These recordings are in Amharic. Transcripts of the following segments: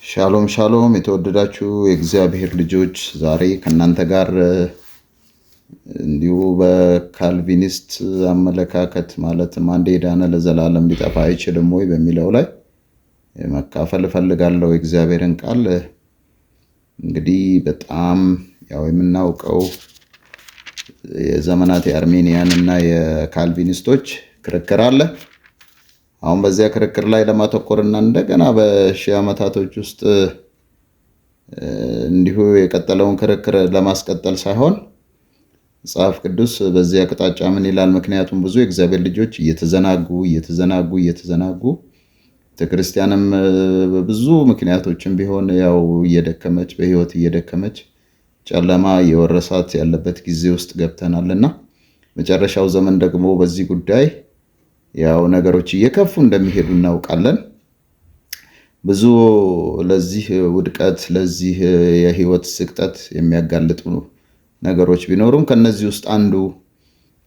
ሻሎም ሻሎም የተወደዳችሁ የእግዚአብሔር ልጆች ዛሬ ከእናንተ ጋር እንዲሁ በካልቪኒስት አመለካከት ማለትም አንዴ የዳነ ለዘላለም ሊጠፋ አይችልም ወይ በሚለው ላይ መካፈል እፈልጋለሁ። የእግዚአብሔርን ቃል እንግዲህ በጣም ያው የምናውቀው የዘመናት የአርሜኒያን እና የካልቪኒስቶች ክርክር አለ። አሁን በዚያ ክርክር ላይ ለማተኮርና እንደገና በሺህ ዓመታቶች ውስጥ እንዲሁ የቀጠለውን ክርክር ለማስቀጠል ሳይሆን መጽሐፍ ቅዱስ በዚያ አቅጣጫ ምን ይላል? ምክንያቱም ብዙ የእግዚአብሔር ልጆች እየተዘናጉ ቤተክርስቲያንም ብዙ ምክንያቶችን ቢሆን ያው እየደከመች በህይወት እየደከመች ጨለማ እየወረሳት ያለበት ጊዜ ውስጥ ገብተናልና መጨረሻው ዘመን ደግሞ በዚህ ጉዳይ ያው ነገሮች እየከፉ እንደሚሄዱ እናውቃለን። ብዙ ለዚህ ውድቀት ለዚህ የህይወት ስቅጠት የሚያጋልጡ ነገሮች ቢኖሩም ከነዚህ ውስጥ አንዱ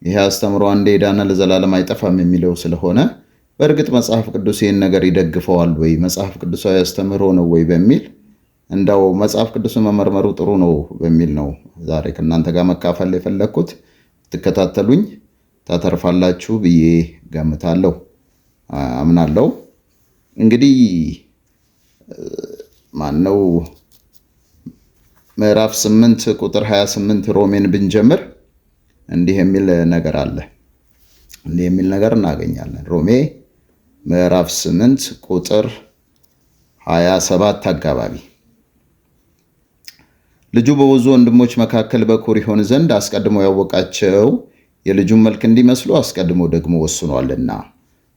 ይሄ አስተምሮ አንዴ የዳነ ለዘላለም አይጠፋም የሚለው ስለሆነ በእርግጥ መጽሐፍ ቅዱስ ይህን ነገር ይደግፈዋል ወይ መጽሐፍ ቅዱሳዊ አስተምሮ ነው ወይ በሚል እንደው መጽሐፍ ቅዱስን መመርመሩ ጥሩ ነው በሚል ነው ዛሬ ከእናንተ ጋር መካፈል የፈለኩት። ትከታተሉኝ ታተርፋላችሁ ብዬ ገምታለሁ አምናለሁ። እንግዲህ ማነው ምዕራፍ 8 ቁጥር 28 ሮሜን ብንጀምር እንዲህ የሚል ነገር አለ። እንዲህ የሚል ነገር እናገኛለን። ሮሜ ምዕራፍ 8 ቁጥር 27 አካባቢ ልጁ በብዙ ወንድሞች መካከል በኩር ይሆን ዘንድ አስቀድሞ ያወቃቸው የልጁን መልክ እንዲመስሉ አስቀድሞ ደግሞ ወስኗልና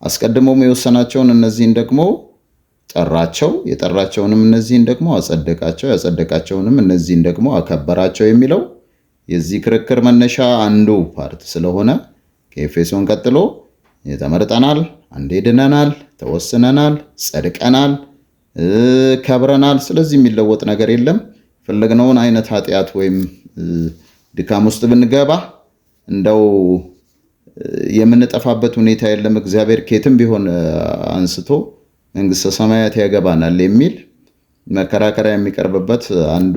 አስቀድሞም የወሰናቸውን እነዚህን ደግሞ ጠራቸው፣ የጠራቸውንም እነዚህን ደግሞ አጸደቃቸው፣ ያጸደቃቸውንም እነዚህን ደግሞ አከበራቸው የሚለው የዚህ ክርክር መነሻ አንዱ ፓርት ስለሆነ ከኤፌሶን ቀጥሎ ተመርጠናል፣ አንዴ ድነናል፣ ተወስነናል፣ ጸድቀናል፣ ከብረናል። ስለዚህ የሚለወጥ ነገር የለም። ፈለግነውን አይነት ኃጢአት ወይም ድካም ውስጥ ብንገባ እንደው የምንጠፋበት ሁኔታ የለም። እግዚአብሔር ከየትም ቢሆን አንስቶ መንግስተ ሰማያት ያገባናል የሚል መከራከሪያ የሚቀርብበት አንዱ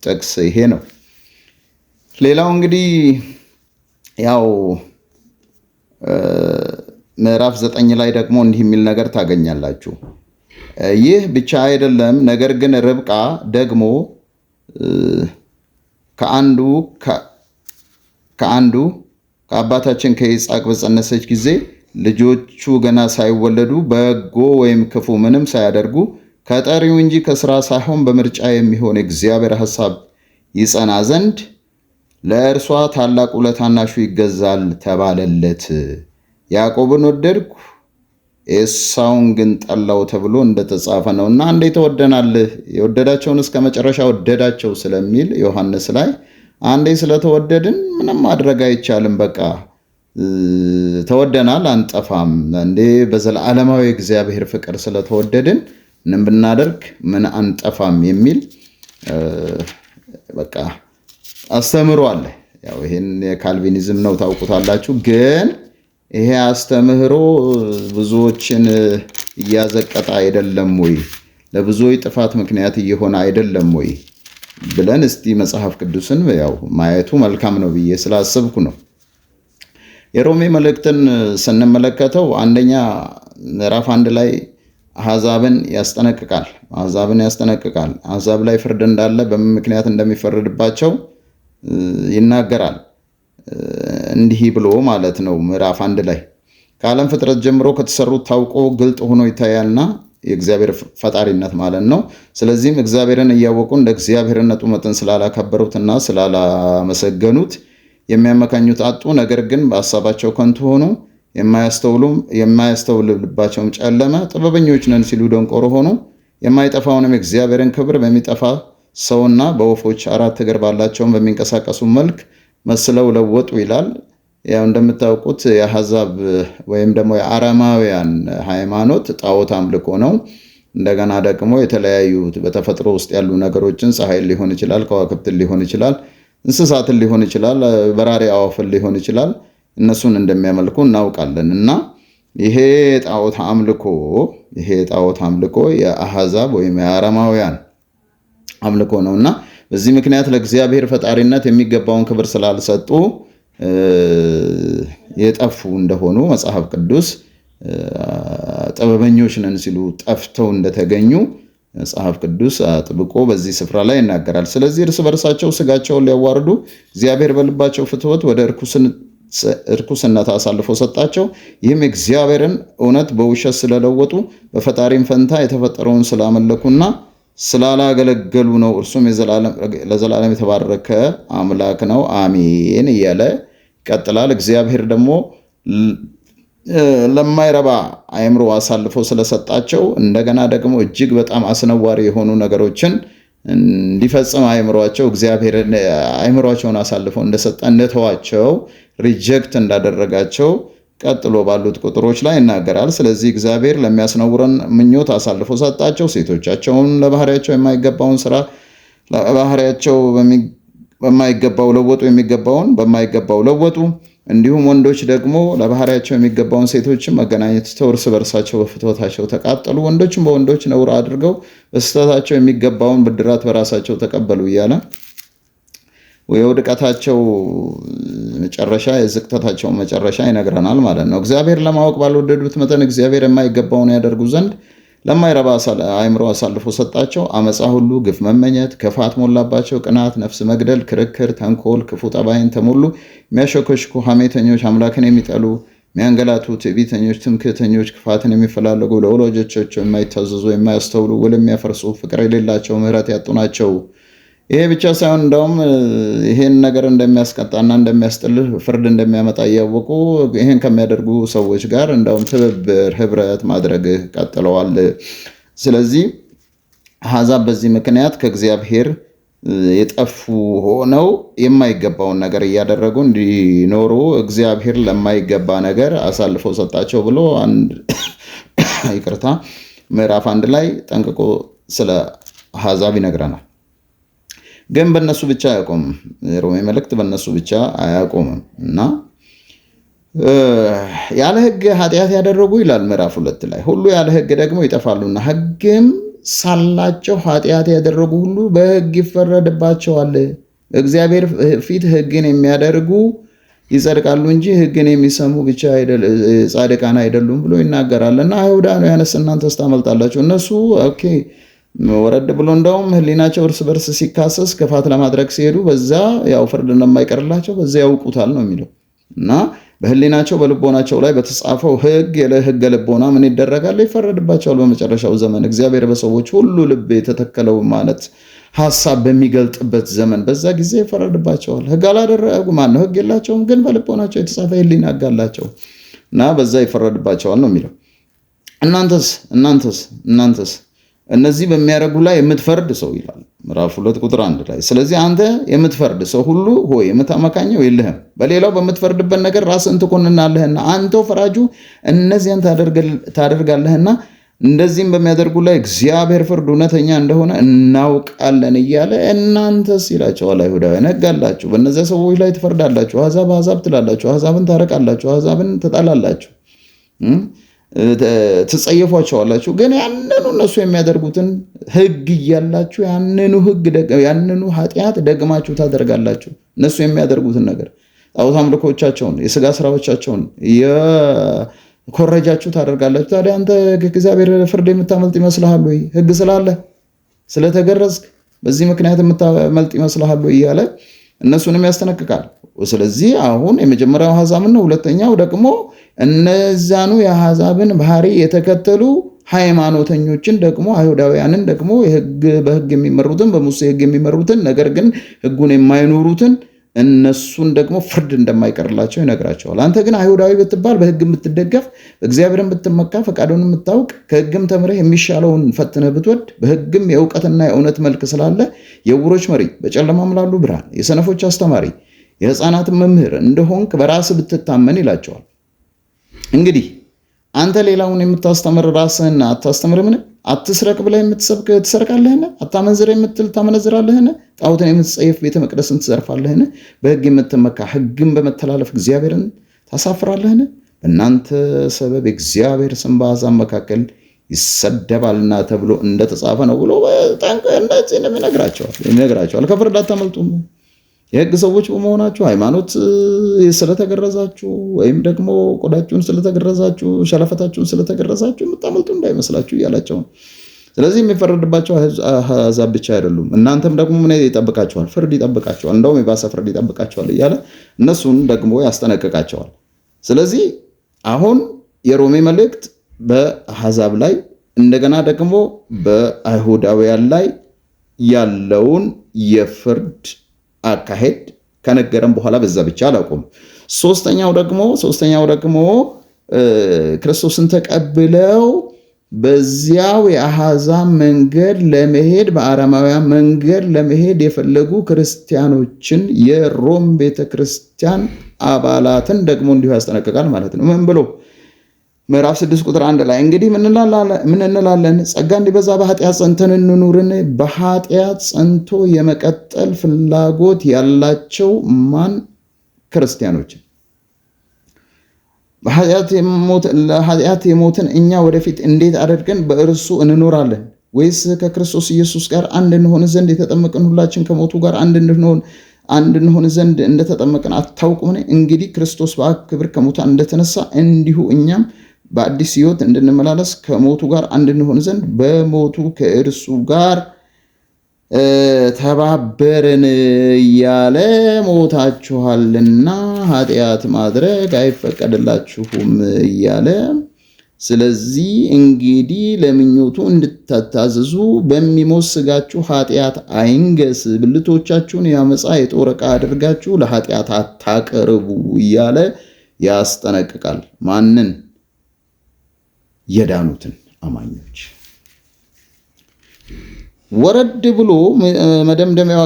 ጥቅስ ይሄ ነው። ሌላው እንግዲህ ያው ምዕራፍ 9 ላይ ደግሞ እንዲህ የሚል ነገር ታገኛላችሁ። ይህ ብቻ አይደለም፣ ነገር ግን ርብቃ ደግሞ ከአንዱ ከአባታችን ከይስሐቅ በጸነሰች ጊዜ ልጆቹ ገና ሳይወለዱ በጎ ወይም ክፉ ምንም ሳያደርጉ ከጠሪው እንጂ ከስራ ሳይሆን በምርጫ የሚሆን እግዚአብሔር ሐሳብ ይጸና ዘንድ ለእርሷ ታላቁ ለታናሹ ይገዛል ተባለለት። ያዕቆብን ወደድኩ ኤሳውን ግን ጠላው ተብሎ እንደተጻፈ ነውና አንዴ ተወደናል፣ የወደዳቸውን እስከ መጨረሻ ወደዳቸው ስለሚል ዮሐንስ ላይ አንዴ ስለተወደድን ምንም ማድረግ አይቻልም። በቃ ተወደናል፣ አንጠፋም። እንዴ በዘላለማዊ እግዚአብሔር ፍቅር ስለተወደድን ምን ብናደርግ ምን አንጠፋም የሚል በቃ አስተምሮ አለ። ያው ይሄን የካልቪኒዝም ነው ታውቁታላችሁ። ግን ይሄ አስተምህሮ ብዙዎችን እያዘቀጠ አይደለም ወይ? ለብዙዎች ጥፋት ምክንያት እየሆነ አይደለም ወይ ብለን እስቲ መጽሐፍ ቅዱስን ያው ማየቱ መልካም ነው ብዬ ስላሰብኩ ነው። የሮሜ መልእክትን ስንመለከተው አንደኛ ምዕራፍ 1 ላይ አሕዛብን ያስጠነቅቃል። አሕዛብ ላይ ፍርድ እንዳለ በምን ምክንያት እንደሚፈረድባቸው ይናገራል። እንዲህ ብሎ ማለት ነው። ምዕራፍ 1 ላይ ከዓለም ፍጥረት ጀምሮ ከተሰሩት ታውቆ ግልጥ ሆኖ ይታያልና የእግዚአብሔር ፈጣሪነት ማለት ነው። ስለዚህም እግዚአብሔርን እያወቁ እንደ እግዚአብሔርነቱ መጠን ስላላከበሩትና ስላላመሰገኑት የሚያመካኙት አጡ። ነገር ግን በሐሳባቸው ከንቱ ሆኑ፣ የማያስተውሉ ልባቸውም ጨለመ። ጥበበኞች ነን ሲሉ ደንቆሮ ሆኑ። የማይጠፋውንም የእግዚአብሔርን ክብር በሚጠፋ ሰውና በወፎች 4 እግር ባላቸውም በሚንቀሳቀሱ መልክ መስለው ለወጡ ይላል። ያው እንደምታውቁት የአሕዛብ ወይም ደግሞ የአረማውያን ሃይማኖት ጣዖት አምልኮ ነው። እንደገና ደግሞ የተለያዩ በተፈጥሮ ውስጥ ያሉ ነገሮችን ፀሐይን ሊሆን ይችላል፣ ከዋክብትን ሊሆን ይችላል፣ እንስሳትን ሊሆን ይችላል፣ በራሪ አዋፍን ሊሆን ይችላል። እነሱን እንደሚያመልኩ እናውቃለን። እና ይሄ ጣዖት አምልኮ ይሄ ጣዖት አምልኮ የአሕዛብ ወይም የአረማውያን አምልኮ ነውና በዚህ ምክንያት ለእግዚአብሔር ፈጣሪነት የሚገባውን ክብር ስላልሰጡ የጠፉ እንደሆኑ መጽሐፍ ቅዱስ ጥበበኞች ነን ሲሉ ጠፍተው እንደተገኙ መጽሐፍ ቅዱስ አጥብቆ በዚህ ስፍራ ላይ ይናገራል። ስለዚህ እርስ በርሳቸው ስጋቸውን ሊያዋርዱ እግዚአብሔር በልባቸው ፍትወት ወደ እርኩስነት አሳልፎ ሰጣቸው። ይህም እግዚአብሔርን እውነት በውሸት ስለለወጡ በፈጣሪም ፈንታ የተፈጠረውን ስላመለኩና ስላላገለገሉ ነው። እርሱም ለዘላለም የተባረከ አምላክ ነው፣ አሜን እያለ ይቀጥላል። እግዚአብሔር ደግሞ ለማይረባ አእምሮ አሳልፎ ስለሰጣቸው እንደገና ደግሞ እጅግ በጣም አስነዋሪ የሆኑ ነገሮችን እንዲፈጽም አእምሯቸውን አሳልፎ እንደሰጠ እንደተዋቸው ሪጀክት እንዳደረጋቸው ቀጥሎ ባሉት ቁጥሮች ላይ ይናገራል። ስለዚህ እግዚአብሔር ለሚያስነውረን ምኞት አሳልፎ ሰጣቸው። ሴቶቻቸውን ለባህሪያቸው የማይገባውን ስራ ለባህሪያቸው በማይገባው ለወጡ፣ የሚገባውን በማይገባው ለወጡ። እንዲሁም ወንዶች ደግሞ ለባህሪያቸው የሚገባውን ሴቶችን መገናኘት ትተው እርስ በርሳቸው በፍትወታቸው ተቃጠሉ። ወንዶችም በወንዶች ነውር አድርገው በስህተታቸው የሚገባውን ብድራት በራሳቸው ተቀበሉ እያለ የውድቀታቸው መጨረሻ የዝቅተታቸው መጨረሻ ይነግረናል ማለት ነው። እግዚአብሔር ለማወቅ ባልወደዱት መጠን እግዚአብሔር የማይገባውን ያደርጉ ዘንድ ለማይረባ አእምሮ አሳልፎ ሰጣቸው። አመፃ ሁሉ፣ ግፍ መመኘት፣ ክፋት ሞላባቸው። ቅናት፣ ነፍስ መግደል፣ ክርክር፣ ተንኮል፣ ክፉ ጠባይን ተሞሉ። የሚያሾከሽኩ፣ ሐሜተኞች፣ አምላክን የሚጠሉ፣ የሚያንገላቱ፣ ትዕቢተኞች፣ ትምክህተኞች፣ ክፋትን የሚፈላለጉ፣ ለወላጆቻቸው የማይታዘዙ፣ የማያስተውሉ፣ ውል የሚያፈርሱ፣ ፍቅር የሌላቸው፣ ምሕረት ያጡ ናቸው። ይሄ ብቻ ሳይሆን እንደውም ይሄን ነገር እንደሚያስቀጣና እንደሚያስጥልህ ፍርድ እንደሚያመጣ እያወቁ ይሄን ከሚያደርጉ ሰዎች ጋር እንደውም ትብብር ህብረት ማድረግህ ቀጥለዋል። ስለዚህ አሕዛብ በዚህ ምክንያት ከእግዚአብሔር የጠፉ ሆነው የማይገባውን ነገር እያደረጉ እንዲኖሩ እግዚአብሔር ለማይገባ ነገር አሳልፎ ሰጣቸው ብሎ ምዕራፍ 1 ላይ ጠንቅቆ ስለ አሕዛብ ይነግረናል። ግን በእነሱ ብቻ አያቆምም። የሮሜ መልእክት በእነሱ ብቻ አያቆምም እና ያለ ሕግ ኃጢአት ያደረጉ ይላል ምዕራፍ 2 ላይ ሁሉ ያለ ሕግ ደግሞ ይጠፋሉና ሕግም ሳላቸው ኃጢአት ያደረጉ ሁሉ በሕግ ይፈረድባቸዋል። እግዚአብሔር ፊት ሕግን የሚያደርጉ ይጸድቃሉ እንጂ ሕግን የሚሰሙ ብቻ ጻድቃን አይደሉም ብሎ ይናገራል። እና አይሁዳውያንስ እናንተስ ታመልጣላችሁ? እነሱ ኦኬ ወረድ ብሎ እንደውም ህሊናቸው እርስ በርስ ሲካሰስ ክፋት ለማድረግ ሲሄዱ በዛ ያው ፍርድ እንደማይቀርላቸው በዛ ያውቁታል ነው የሚለው። እና በህሊናቸው በልቦናቸው ላይ በተጻፈው ሕገ ልቦና ምን ይደረጋል? ይፈረድባቸዋል በመጨረሻው ዘመን። እግዚአብሔር በሰዎች ሁሉ ልብ የተተከለው ማለት ሐሳብ በሚገልጥበት ዘመን በዛ ጊዜ ይፈረድባቸዋል። ሕግ አላደረጉ ማነው? ሕግ የላቸውም፣ ግን በልቦናቸው የተጻፈ ህሊና ሕግ አላቸው እና በዛ ይፈረድባቸዋል ነው የሚለው። እናንተስ እነዚህ በሚያደርጉ ላይ የምትፈርድ ሰው ይላል ምዕራፍ 2 ቁጥር 1 ላይ። ስለዚህ አንተ የምትፈርድ ሰው ሁሉ ሆይ የምታመካኘው የለህም፣ በሌላው በምትፈርድበት ነገር ራስህን ትኮንናለህና አንተው ፈራጁ እነዚያን ታደርጋለህና እንደዚህም በሚያደርጉ ላይ እግዚአብሔር ፍርድ እውነተኛ እንደሆነ እናውቃለን እያለ እናንተስ ይላቸዋል። አይሁዳውያን ሕግ አላችሁ፣ በእነዚያ ሰዎች ላይ ትፈርዳላችሁ። አሕዛብ ትላላችሁ፣ አሕዛብን ታረቃላችሁ፣ አሕዛብን ትጣላላችሁ፣ ትጸየፏቸዋላችሁ። ግን ያንኑ እነሱ የሚያደርጉትን ሕግ እያላችሁ ያንኑ ኃጢአት ደግማችሁ ታደርጋላችሁ። እነሱ የሚያደርጉትን ነገር ጣዖት አምልኮቻቸውን፣ የሥጋ ስራዎቻቸውን የኮረጃችሁ ታደርጋላችሁ። ታዲያ አንተ ከእግዚአብሔር ፍርድ የምታመልጥ ይመስልሃል ወይ? ሕግ ስላለ ስለተገረዝክ በዚህ ምክንያት የምታመልጥ ይመስልሃል ወይ እያለ እነሱንም ያስጠነቅቃል። ስለዚህ አሁን የመጀመሪያው አሕዛብን ነው። ሁለተኛው ደግሞ እነዛኑ የአሕዛብን ባህሪ የተከተሉ ሃይማኖተኞችን ደግሞ አይሁዳውያንን ደግሞ በሕግ የሚመሩትን በሙሴ ሕግ የሚመሩትን ነገር ግን ሕጉን የማይኖሩትን እነሱን ደግሞ ፍርድ እንደማይቀርላቸው ይነግራቸዋል። አንተ ግን አይሁዳዊ ብትባል በሕግ የምትደገፍ እግዚአብሔርን ብትመካ ፈቃዱን የምታውቅ ከሕግም ተምረህ የሚሻለውን ፈትነህ ብትወድ በሕግም የእውቀትና የእውነት መልክ ስላለ የዕውሮች መሪ፣ በጨለማም ላሉ ብርሃን፣ የሰነፎች አስተማሪ፣ የሕፃናት መምህር እንደሆንክ በራስህ ብትታመን ይላቸዋል። እንግዲህ አንተ ሌላውን የምታስተምር ራስህን አታስተምርምን? አትስረቅ ብለህ የምትሰብክ ትሰርቃለህን? አታመንዝር የምትል ታመነዝራለህን? ጣዖትን የምትጸየፍ ቤተ መቅደስን ትዘርፋለህን? በሕግ የምትመካ ሕግን በመተላለፍ እግዚአብሔርን ታሳፍራለህን? በእናንተ ሰበብ የእግዚአብሔር ስም በአሕዛብ መካከል ይሰደባልና ተብሎ እንደተጻፈ ነው ብሎ በጠንቅ እንደዚህ ይነግራቸዋል። ከፍርድ አታመልጡም። የሕግ ሰዎች በመሆናችሁ ሃይማኖት ስለተገረዛችሁ ወይም ደግሞ ቆዳችሁን ስለተገረዛችሁ ሸለፈታችሁን ስለተገረዛችሁ የምታመልጡ እንዳይመስላችሁ እያላቸው ነው። ስለዚህ የሚፈረድባቸው አሕዛብ ብቻ አይደሉም፣ እናንተም ደግሞ ምን ይጠብቃቸዋል? ፍርድ ይጠብቃቸዋል። እንደውም የባሰ ፍርድ ይጠብቃቸዋል እያለ እነሱን ደግሞ ያስጠነቅቃቸዋል። ስለዚህ አሁን የሮሜ መልእክት በአሕዛብ ላይ እንደገና ደግሞ በአይሁዳውያን ላይ ያለውን የፍርድ አካሄድ ከነገረን በኋላ በዛ ብቻ አላቆም። ሶስተኛው ደግሞ ክርስቶስን ተቀብለው በዚያው የአሕዛብ መንገድ ለመሄድ በአረማውያን መንገድ ለመሄድ የፈለጉ ክርስቲያኖችን የሮም ቤተክርስቲያን አባላትን ደግሞ እንዲሁ ያስጠነቅቃል ማለት ነው። ምን ብሎ ምዕራፍ 6 ቁጥር 1 ላይ እንግዲህ ምን እንላለን? ጸጋ እንዲበዛ በኃጢአት ጸንተን እንኑርን? በኃጢአት ጸንቶ የመቀጠል ፍላጎት ያላቸው ማን? ክርስቲያኖችን። ለኃጢአት የሞትን እኛ ወደፊት እንዴት አድርገን በእርሱ እንኖራለን? ወይስ ከክርስቶስ ኢየሱስ ጋር አንድ እንሆን ዘንድ የተጠመቅን ሁላችን ከሞቱ ጋር አንድ እንሆን ዘንድ እንደተጠመቅን አታውቁምን? እንግዲህ ክርስቶስ በአብ ክብር ከሙታን እንደተነሳ እንዲሁ እኛም በአዲስ ሕይወት እንድንመላለስ ከሞቱ ጋር አንድ እንሆን ዘንድ በሞቱ ከእርሱ ጋር ተባበርን እያለ ሞታችኋልና ኃጢአት ማድረግ አይፈቀድላችሁም እያለ ስለዚህ እንግዲህ ለምኞቱ እንድትታዘዙ በሚሞት ሥጋችሁ ኃጢአት አይንገስ፣ ብልቶቻችሁን የዓመፃ የጦር ዕቃ አድርጋችሁ ለኃጢአት አታቀርቡ እያለ ያስጠነቅቃል። ማንን? የዳኑትን አማኞች። ወረድ ብሎ መደምደሚያው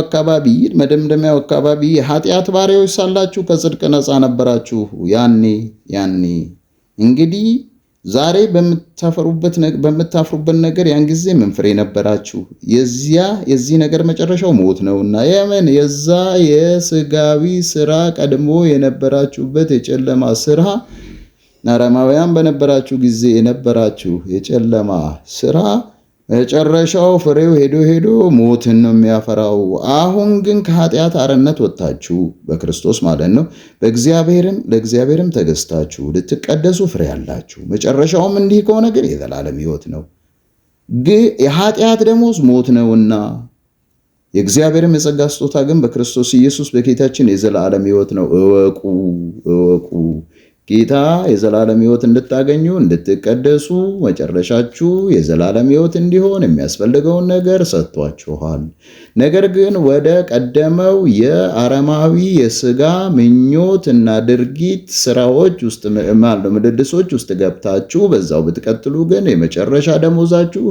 አካባቢ ኃጢአት ባሪያዎች ሳላችሁ ከጽድቅ ነፃ ነበራችሁ ያኔ እንግዲህ ዛሬ በምታፍሩበት ነገር ያን ጊዜ ምን ፍሬ ነበራችሁ? የዚህ ነገር መጨረሻው ሞት ነውና የዛ የሥጋዊ ሥራ ቀድሞ የነበራችሁበት የጨለማ ሥራ አረማውያን በነበራችሁ ጊዜ የነበራችሁ የጨለማ ሥራ መጨረሻው ፍሬው ሄዶ ሞትን ነው የሚያፈራው። አሁን ግን ከኃጢአት አርነት ወጥታችሁ በክርስቶስ ማለት ነው ለእግዚአብሔርም ተገዝታችሁ ልትቀደሱ ፍሬ አላችሁ። መጨረሻውም እንዲህ ከሆነ ግን የዘላለም ሕይወት ነው። የኃጢአት ደሞዝ ሞት ነውና የእግዚአብሔርም የጸጋ ስጦታ ግን በክርስቶስ ኢየሱስ በጌታችን የዘላለም ሕይወት ነው። እወቁ። ጌታ የዘላለም ሕይወት እንድታገኙ እንድትቀደሱ መጨረሻችሁ የዘላለም ሕይወት እንዲሆን የሚያስፈልገውን ነገር ሰጥቷችኋል። ነገር ግን ወደ ቀደመው የአረማዊ የሥጋ ምኞት እና ድርጊት ስራዎች ውስጥ ምልልሶች ውስጥ ገብታችሁ በዛው ብትቀጥሉ ግን የመጨረሻ ደሞዛችሁ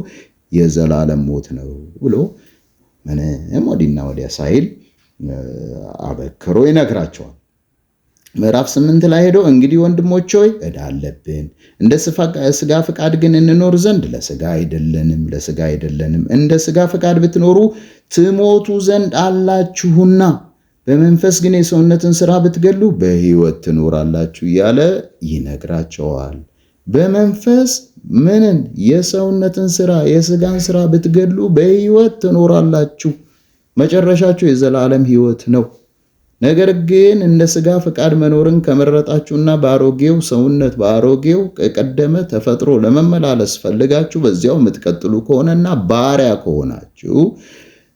የዘላለም ሞት ነው ብሎ ምንም ወዲና ወዲያ ሳይል አበክሮ ይነግራቸዋል። ምዕራፍ 8 ላይ ሄዶ እንግዲህ ወንድሞች ሆይ ዕዳ አለብን፣ እንደ ሥጋ ፈቃድ ግን እንኖር ዘንድ ለሥጋ አይደለንም። እንደ ሥጋ ፈቃድ ብትኖሩ ትሞቱ ዘንድ አላችሁና፣ በመንፈስ ግን የሰውነትን ሥራ ብትገሉ በሕይወት ትኖራላችሁ እያለ ይነግራቸዋል። በመንፈስ የሰውነትን ሥራ የሥጋን ሥራ ብትገሉ በሕይወት ትኖራላችሁ፣ መጨረሻችሁ የዘላለም ሕይወት ነው። ነገር ግን እንደ ሥጋ ፈቃድ መኖርን ከመረጣችሁና በአሮጌው ሰውነት በአሮጌው ቀደመ ተፈጥሮ ለመመላለስ ፈልጋችሁ በዚያው የምትቀጥሉ ከሆነና ባሪያ ከሆናችሁ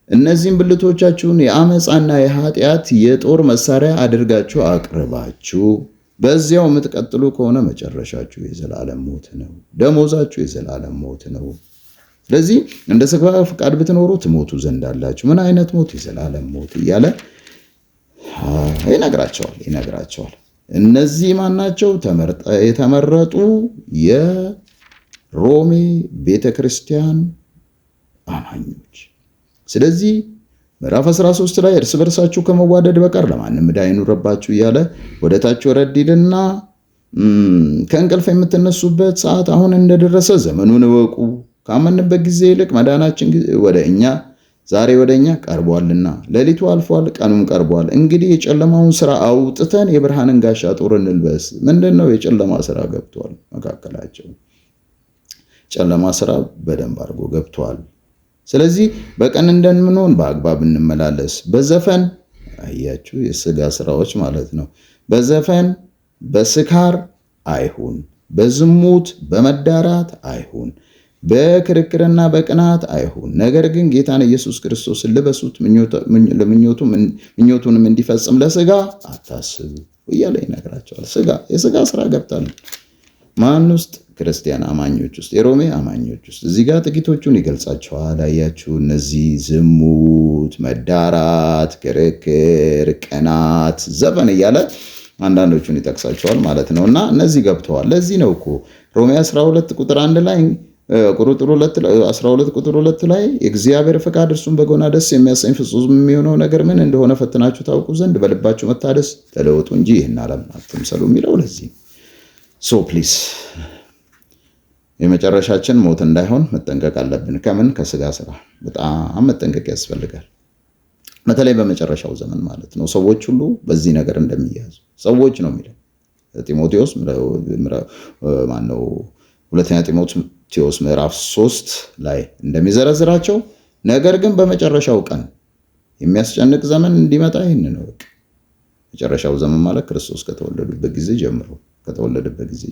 እነዚህም ብልቶቻችሁን የአመፃና የኃጢአት የጦር መሳሪያ አድርጋችሁ አቅርባችሁ በዚያው የምትቀጥሉ ከሆነ መጨረሻችሁ የዘላለም ሞት ነው፣ ደሞዛችሁ የዘላለም ሞት ነው። ስለዚህ እንደ ሥጋ ፈቃድ ብትኖሩ ትሞቱ ዘንድ አላችሁ። ምን አይነት ሞት? የዘላለም ሞት እያለ ይነግራቸዋል። እነዚህ ማናቸው? የተመረጡ የሮሜ ቤተክርስቲያን አማኞች። ስለዚህ ምዕራፍ 13 ላይ እርስ በርሳችሁ ከመዋደድ በቀር ለማንም ዕዳ አይኑርባችሁ እያለ ወደ ታች ወረድ ይልና ከእንቅልፍ የምትነሱበት ሰዓት አሁን እንደደረሰ ዘመኑን እወቁ። ካመንበት ጊዜ ይልቅ መዳናችን ዛሬ ወደ እኛ ቀርቧልና፣ ሌሊቱ አልፏል፣ ቀኑም ቀርቧል። እንግዲህ የጨለማውን ሥራ አውጥተን የብርሃንን ጋሻ ጦር እንልበስ። ምንድን ነው? የጨለማ ሥራ ገብቷል መካከላቸው። ጨለማ ስራ በደንብ አድርጎ ገብቷል። ስለዚህ በቀን እንደምንሆን በአግባብ እንመላለስ። በዘፈን አያችሁ፣ የስጋ ስራዎች ማለት ነው። በዘፈን በስካር አይሁን፣ በዝሙት በመዳራት አይሁን፣ በክርክርና በቅናት አይሁን። ነገር ግን ጌታን ኢየሱስ ክርስቶስን ልበሱት፣ ምኞቱንም እንዲፈጽም ለስጋ አታስቡ እያለ ይነግራቸዋል። የስጋ ስራ ገብታል። ማን ውስጥ? ክርስቲያን አማኞች ውስጥ፣ የሮሜ አማኞች ውስጥ። እዚህ ጋር ጥቂቶቹን ይገልጻቸዋል። አያችሁ፣ እነዚህ ዝሙት፣ መዳራት፣ ክርክር፣ ቅናት፣ ዘፈን እያለ አንዳንዶቹን ይጠቅሳቸዋል ማለት ነው። እና እነዚህ ገብተዋል። ለዚህ ነው እኮ ሮሜ 12 ቁጥር 1 ላይ 12 ቁጥር 2 ላይ የእግዚአብሔር ፈቃድ እርሱም በጎና ደስ የሚያሰኝ ፍጹም የሚሆነው ነገር ምን እንደሆነ ፈትናችሁ ታውቁ ዘንድ በልባችሁ መታደስ ተለወጡ እንጂ ይህን ዓለም አትምሰሉ የሚለው ለዚህ ሶ ፕሊስ የመጨረሻችን ሞት እንዳይሆን መጠንቀቅ አለብን። ከምን? ከስጋ ስራ በጣም መጠንቀቅ ያስፈልጋል። በተለይ በመጨረሻው ዘመን ማለት ነው። ሰዎች ሁሉ በዚህ ነገር እንደሚያዙ ሰዎች ነው የሚለው ጢሞቴዎስ ማነው ሁለተኛ ጢሞቴዎስ ምዕራፍ 3 ላይ እንደሚዘረዝራቸው። ነገር ግን በመጨረሻው ቀን የሚያስጨንቅ ዘመን እንዲመጣ ይህን ነው። መጨረሻው ዘመን ማለት ክርስቶስ ከተወለደበት ጊዜ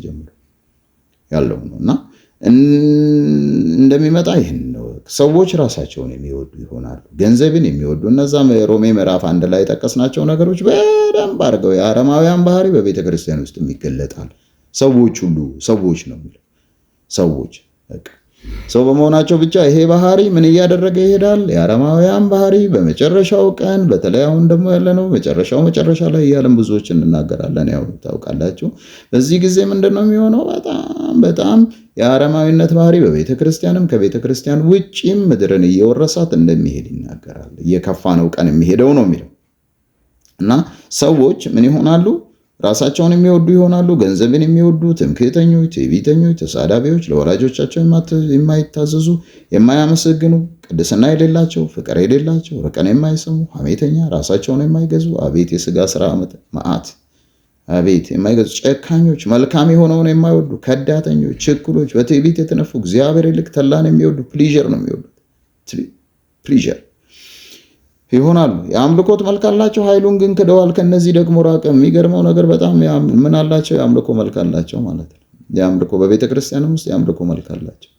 ጀምሮ ያለው ነው እና እንደሚመጣ ይህን ነው። ሰዎች ራሳቸውን የሚወዱ ይሆናሉ፣ ገንዘብን የሚወዱ። እነዛ ሮሜ ምዕራፍ 1 ላይ የጠቀስናቸው ነገሮች በደንብ አድርገው የአረማውያን ባህሪ በቤተ ክርስቲያን ውስጥ ይገለጣል። ሰዎች ሁሉ ሰዎች ነው የሚለው ሰዎች በቃ ሰው በመሆናቸው ብቻ ይሄ ባህሪ ምን እያደረገ ይሄዳል? የአረማውያን ባህሪ በመጨረሻው ቀን፣ በተለይ አሁን ደግሞ ያለነው መጨረሻ ላይ እያለን ብዙዎች እንናገራለን። ያው ታውቃላችሁ። በዚህ ጊዜ ምንድነው የሚሆነው? በጣም የአረማዊነት ባህሪ በቤተ ክርስቲያንም ከቤተ ክርስቲያን ውጪም ምድርን እየወረሳት እንደሚሄድ ይናገራል። እየከፋ ነው ቀን የሚሄደው ነው የሚለው እና ሰዎች ምን ይሆናሉ? ራሳቸውን የሚወዱ ይሆናሉ፣ ገንዘብን የሚወዱ፣ ትምክህተኞች፣ ትዕቢተኞች፣ ተሳዳቢዎች፣ ለወላጆቻቸው የማይታዘዙ፣ የማያመሰግኑ፣ ቅድስና የሌላቸው፣ ፍቅር የሌላቸው፣ ርቀን የማይሰሙ፣ ሐሜተኛ፣ ራሳቸውን የማይገዙ፣ አቤት የሥጋ ሥራ መዓት፣ አቤት የማይገዙ፣ ጨካኞች፣ መልካም የሆነውን የማይወዱ፣ ከዳተኞች፣ ችኩሎች፣ በትዕቢት የተነፉ፣ እግዚአብሔር ይልቅ ተላን የሚወዱ፣ ፕሊዥር ነው የሚወዱት፣ ፕሊዥር ይሆናሉ። የአምልኮት መልክ አላቸው፣ ኃይሉን ግን ክደዋል። ከነዚህ ደግሞ ራቀ። የሚገርመው ነገር በጣም ምን አላቸው? የአምልኮ መልክ አላቸው ማለት ነው። የአምልኮ በቤተ ክርስቲያንም ውስጥ የአምልኮ መልክ አላቸው።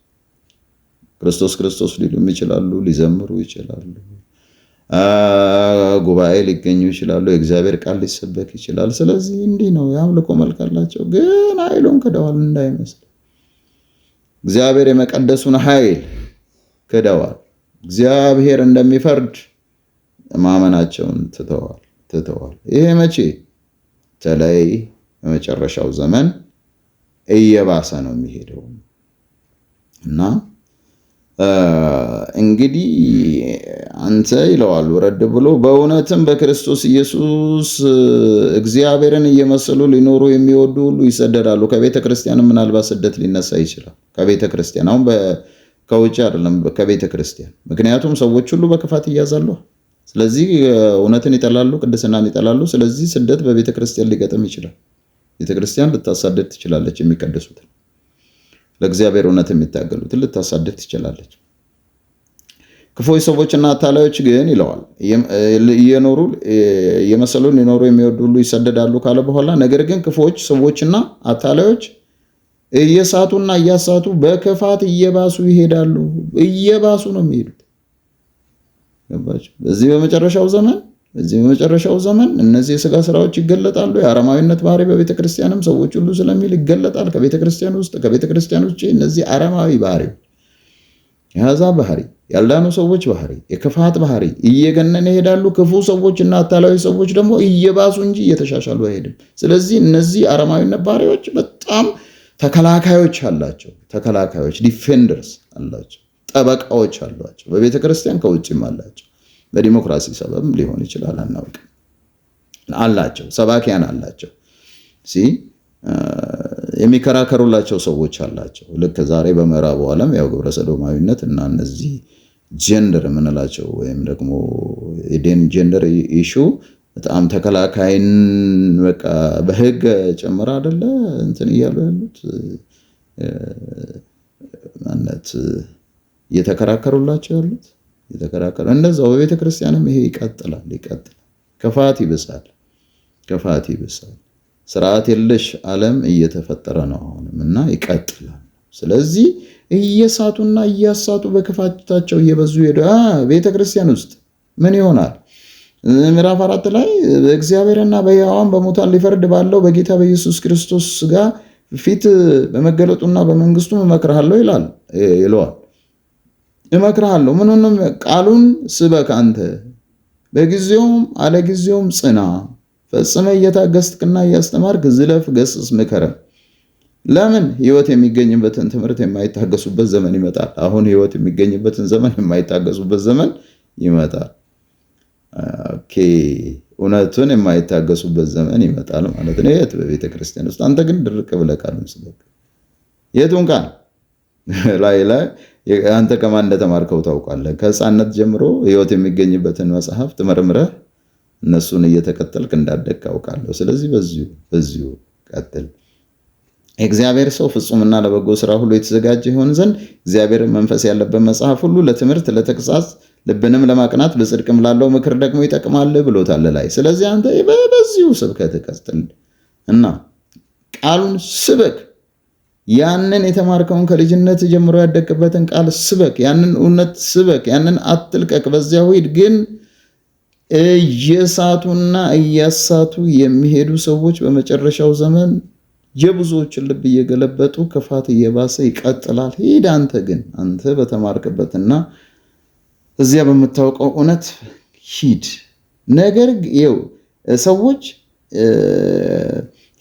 ክርስቶስ ሊሉም ይችላሉ፣ ሊዘምሩ ይችላሉ፣ ጉባኤ ሊገኙ ይችላሉ፣ የእግዚአብሔር ቃል ሊሰበክ ይችላል። ስለዚህ እንዲህ ነው፣ የአምልኮ መልክ አላቸው፣ ግን ኃይሉን ክደዋል እንዳይመስል። እግዚአብሔር የመቀደሱን ኃይል ክደዋል። እግዚአብሔር እንደሚፈርድ ማመናቸውን ትተዋል። ይሄ መቼ? በተለይ በመጨረሻው ዘመን እየባሰ ነው የሚሄደው እና እንግዲህ አንተ ይለዋል ወረድ ብሎ በእውነትም በክርስቶስ ኢየሱስ እግዚአብሔርን እየመሰሉ ሊኖሩ የሚወዱ ሁሉ ይሰደዳሉ። ከቤተ ክርስቲያን ምናልባት ስደት ሊነሳ ይችላል። ከቤተ ክርስቲያን አሁን ከውጭ አይደለም፣ ከቤተ ክርስቲያን። ምክንያቱም ሰዎች ሁሉ በክፋት ይያዛሉ። ስለዚህ እውነትን ይጠላሉ፣ ቅድስናን ይጠላሉ። ስለዚህ ስደት በቤተ ክርስቲያን ሊገጥም ይችላል። ቤተ ክርስቲያን ልታሳደድ ትችላለች። የሚቀደሱትን ለእግዚአብሔር እውነት የሚታገሉትን ልታሳደድ ትችላለች። ክፉዎች ሰዎችና አታላዮች ግን ይለዋል እየመሰሉ ሊኖሩ የሚወዱ ሁሉ ይሰደዳሉ ካለ በኋላ ነገር ግን ክፉዎች ሰዎችና አታላዮች እየሳቱና እያሳቱ በክፋት እየባሱ ይሄዳሉ። እየባሱ ነው የሚሄዱት። በዚህ በመጨረሻው ዘመን እነዚህ የሥጋ ስራዎች ይገለጣሉ። የአረማዊነት ባህሪ በቤተ ክርስቲያንም ሰዎች ሁሉ ስለሚል ይገለጣል። ከቤተ ክርስቲያን ውስጥ ከቤተ ክርስቲያን ውጭ እነዚህ አረማዊ ባህሪ፣ የአሕዛብ ባህሪ፣ ያልዳኑ ሰዎች ባህሪ፣ የክፋት ባህሪ እየገነነ ይሄዳሉ። ክፉ ሰዎች እና አታላዊ ሰዎች ደግሞ እየባሱ እንጂ እየተሻሻሉ አይሄድም። ስለዚህ እነዚህ አረማዊነት ባህሪዎች በጣም ተከላካዮች አላቸው። ዲፌንደርስ አላቸው። ጠበቃዎች አሏቸው። በቤተ ክርስቲያን ከውጭም አላቸው። በዲሞክራሲ ሰበብ ሊሆን ይችላል፣ አናውቅም። አላቸው፣ ሰባኪያን አላቸው፣ የሚከራከሩላቸው ሰዎች አላቸው። ልክ ዛሬ በምዕራቡ ዓለም ያው ግብረ ሰዶማዊነት እና እነዚህ ጀንደር የምንላቸው ወይም ደግሞ ጀንደር ኢሹ በጣም ተከላካይን በቃ በህግ ጨምራ አይደለ እንትን እያሉ ያሉት ማለት እየተከራከሩላቸው ያሉት እንደዛው በቤተ ክርስቲያንም ይሄ ይቀጥላል። ክፋት ይብሳል። ስርዓት የለሽ ዓለም እየተፈጠረ ነው አሁንም እና ይቀጥላል። ስለዚህ እየሳቱና እያሳቱ በክፋታቸው እየበዙ ሄዱ። ቤተ ክርስቲያን ውስጥ ምን ይሆናል? ምዕራፍ 4 ላይ በእግዚአብሔርና በሕያዋን በሙታን ሊፈርድ ባለው በጌታ በኢየሱስ ክርስቶስ ሥጋ ፊት በመገለጡና በመንግስቱ እመክርሃለሁ ይለዋል። እመክርሃለሁ ምንንም ቃሉን ስበክ፣ አንተ በጊዜውም አለጊዜውም ጽና፣ ፈጽመ እየታገስትክና እያስተማርክ ዝለፍ፣ ገስጽ፣ ምከረም። ለምን ሕይወት የሚገኝበትን ትምህርት የማይታገሱበት ዘመን ይመጣል። አሁን ሕይወት የሚገኝበትን ዘመን የማይታገሱበት ዘመን ይመጣል። ኦኬ፣ እውነቱን የማይታገሱበት ዘመን ይመጣል ማለት ነው። የት? በቤተ ክርስቲያን ውስጥ። አንተ ግን ድርቅ ብለህ ቃሉን ስበክ። የቱን ቃል? ላይ አንተ ከማን እንደተማርከው ታውቃለህ። ከሕፃንነት ጀምሮ ሕይወት የሚገኝበትን መጽሐፍ ትመርምረህ እነሱን እየተከተልክ እንዳደግክ አውቃለሁ። ስለዚህ በዚሁ ቀጥል። የእግዚአብሔር ሰው ፍጹምና ለበጎ ስራ ሁሉ የተዘጋጀ ይሆን ዘንድ እግዚአብሔር መንፈስ ያለበት መጽሐፍ ሁሉ ለትምህርት፣ ለተግሣጽ፣ ልብንም ለማቅናት በጽድቅም ላለው ምክር ደግሞ ይጠቅማል ብሎታል ላይ። ስለዚህ አንተ በዚሁ ስብከት ቀጥል እና ቃሉን ስበክ። ያንን የተማርከውን ከልጅነት ጀምሮ ያደግበትን ቃል ስበክ። ያንን እውነት ስበክ። ያንን አትልቀቅ። በዚያው ሂድ። ግን እየሳቱና እያሳቱ የሚሄዱ ሰዎች በመጨረሻው ዘመን የብዙዎችን ልብ እየገለበጡ ክፋት እየባሰ ይቀጥላል። ሂድ አንተ በተማርክበትና እዚያ በምታውቀው እውነት ሂድ። ነገር ሰዎች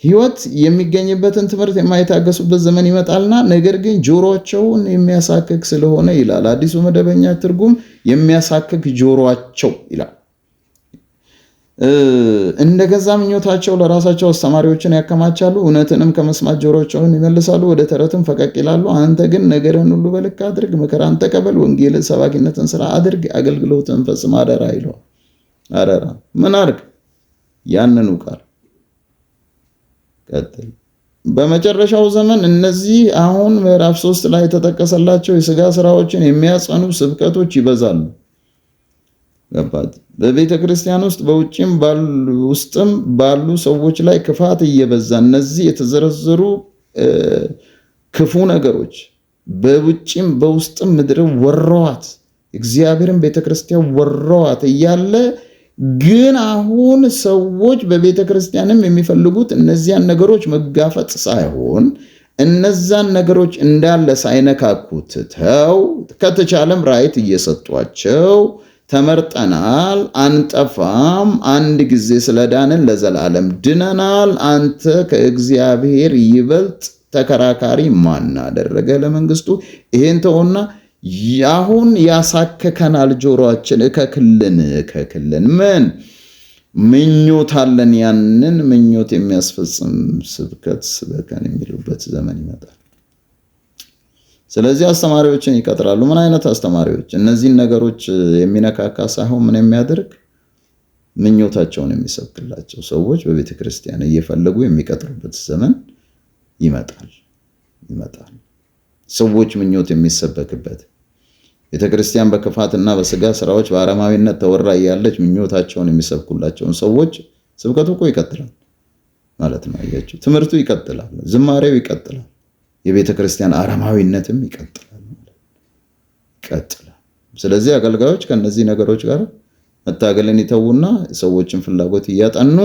ሕይወት የሚገኝበትን ትምህርት የማይታገሱበት ዘመን ይመጣልና ነገር ግን ጆሮአቸውን የሚያሳክክ ስለሆነ ይላል አዲሱ መደበኛ ትርጉም፣ የሚያሳክክ ጆሮአቸው ይላል። እንደ ገዛ ምኞታቸው ለራሳቸው አስተማሪዎችን ያከማቻሉ፣ እውነትንም ከመስማት ጆሮአቸውን ይመልሳሉ፣ ወደ ተረትም ፈቀቅ ይላሉ። አንተ ግን ነገርን ሁሉ በልክ አድርግ፣ መከራን ተቀበል፣ ወንጌልን ሰባኪነትን ስራ አድርግ፣ አገልግሎትን ፈጽም፣ አደራ ይለዋል። አደራ ምን አድርግ? ያንኑ ቃል ቀጥል። በመጨረሻው ዘመን እነዚህ አሁን ምዕራፍ 3 ላይ የተጠቀሰላቸው የሥጋ ስራዎችን የሚያጸኑ ስብከቶች ይበዛሉ። ገባት? በቤተ ክርስቲያን ውስጥ በውጭም ውስጥም ባሉ ሰዎች ላይ ክፋት እየበዛ እነዚህ የተዘረዘሩ ክፉ ነገሮች በውጭም በውስጥም ምድር ወረዋት፣ እግዚአብሔርን ቤተ ክርስቲያን ወረዋት እያለ ግን አሁን ሰዎች በቤተ ክርስቲያንም የሚፈልጉት እነዚያን ነገሮች መጋፈጥ ሳይሆን እነዛን ነገሮች እንዳለ ሳይነካኩት ተው፣ ከተቻለም ራይት እየሰጧቸው ተመርጠናል፣ አንጠፋም፣ አንድ ጊዜ ስለዳንን ለዘላለም ድነናል፣ አንተ ከእግዚአብሔር ይበልጥ ተከራካሪ ማን አደረገ ለመንግስቱ? ይሄን ተውና አሁን ያሳከከናል ጆሮአችን። እከክልን ምን ምኞት አለን? ያንን ምኞት የሚያስፈጽም ስብከት ስበከን የሚሉበት ዘመን ይመጣል። ስለዚህ አስተማሪዎችን ይቀጥራሉ። ምን አይነት አስተማሪዎች? እነዚህን ነገሮች የሚነካካ ሳይሆን ምን የሚያደርግ ምኞታቸውን የሚሰብክላቸው ሰዎች በቤተ ክርስቲያን እየፈለጉ የሚቀጥሩበት ዘመን ይመጣል። ሰዎች ምኞት የሚሰበክበት ቤተ ክርስቲያን በክፋትና በስጋ ስራዎች በአረማዊነት ተወራ እያለች ምኞታቸውን የሚሰብኩላቸውን ሰዎች ስብከቱ እኮ ይቀጥላል ማለት ነው። አያችሁ፣ ትምህርቱ ይቀጥላል፣ ዝማሬው ይቀጥላል፣ የቤተ ክርስቲያን አረማዊነትም ይቀጥላል። ስለዚህ አገልጋዮች ከነዚህ ነገሮች ጋር መታገልን ይተውና ሰዎችን ፍላጎት እያጠኑ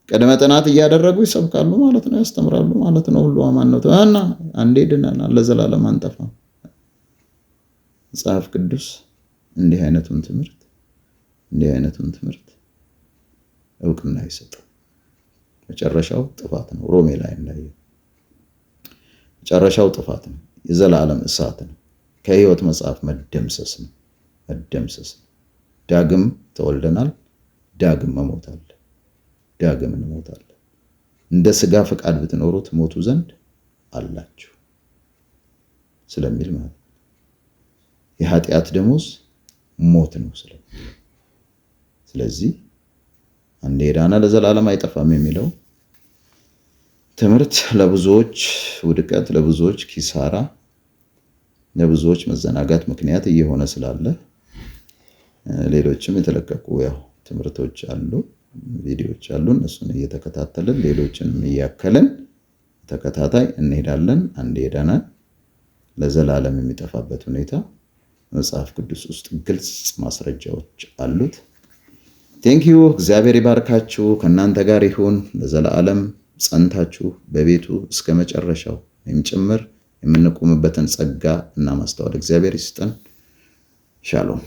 ቅድመ ጥናት እያደረጉ ይሰብካሉ ማለት ነው፣ ያስተምራሉ ማለት ነው። ሁሉ አማን ነው እና አንዴ ድነናል፣ ለዘላለም አንጠፋም። መጽሐፍ ቅዱስ እንዲህ አይነቱን ትምህርት እውቅና ይሰጣል። መጨረሻው ጥፋት ነው። ሮሜ ላይ እንዳየ መጨረሻው ጥፋት ነው፣ የዘላለም እሳት ነው፣ ከሕይወት መጽሐፍ መደምሰስ ነው። ዳግም ተወልደናል፣ ዳግም እንሞታለን። እንደ ሥጋ ፈቃድ ብትኖሩ ትሞቱ ዘንድ አላችሁ ስለሚል ማለት የኃጢአት ደሞዝ ሞት ነው። ስለዚህ አንዴ ዳነ ለዘላለም አይጠፋም የሚለው ትምህርት ለብዙዎች ውድቀት፣ ለብዙዎች ኪሳራ ለብዙዎች መዘናጋት ምክንያት እየሆነ ስላለ ሌሎችም የተለቀቁ ያው ትምህርቶች አሉ፣ ቪዲዮዎች አሉ። እነሱን እየተከታተልን ሌሎችንም እያከለን ተከታታይ እንሄዳለን። አንድ ሄደናል። ለዘላለም የሚጠፋበት ሁኔታ መጽሐፍ ቅዱስ ውስጥ ግልጽ ማስረጃዎች አሉት። ቴንኪዩ። እግዚአብሔር ይባርካችሁ፣ ከእናንተ ጋር ይሁን። ለዘላለም ጸንታችሁ በቤቱ እስከ መጨረሻው ጭምር የምንቆምበትን ጸጋ እና ማስተዋል እግዚአብሔር ይስጠን። ሻሎም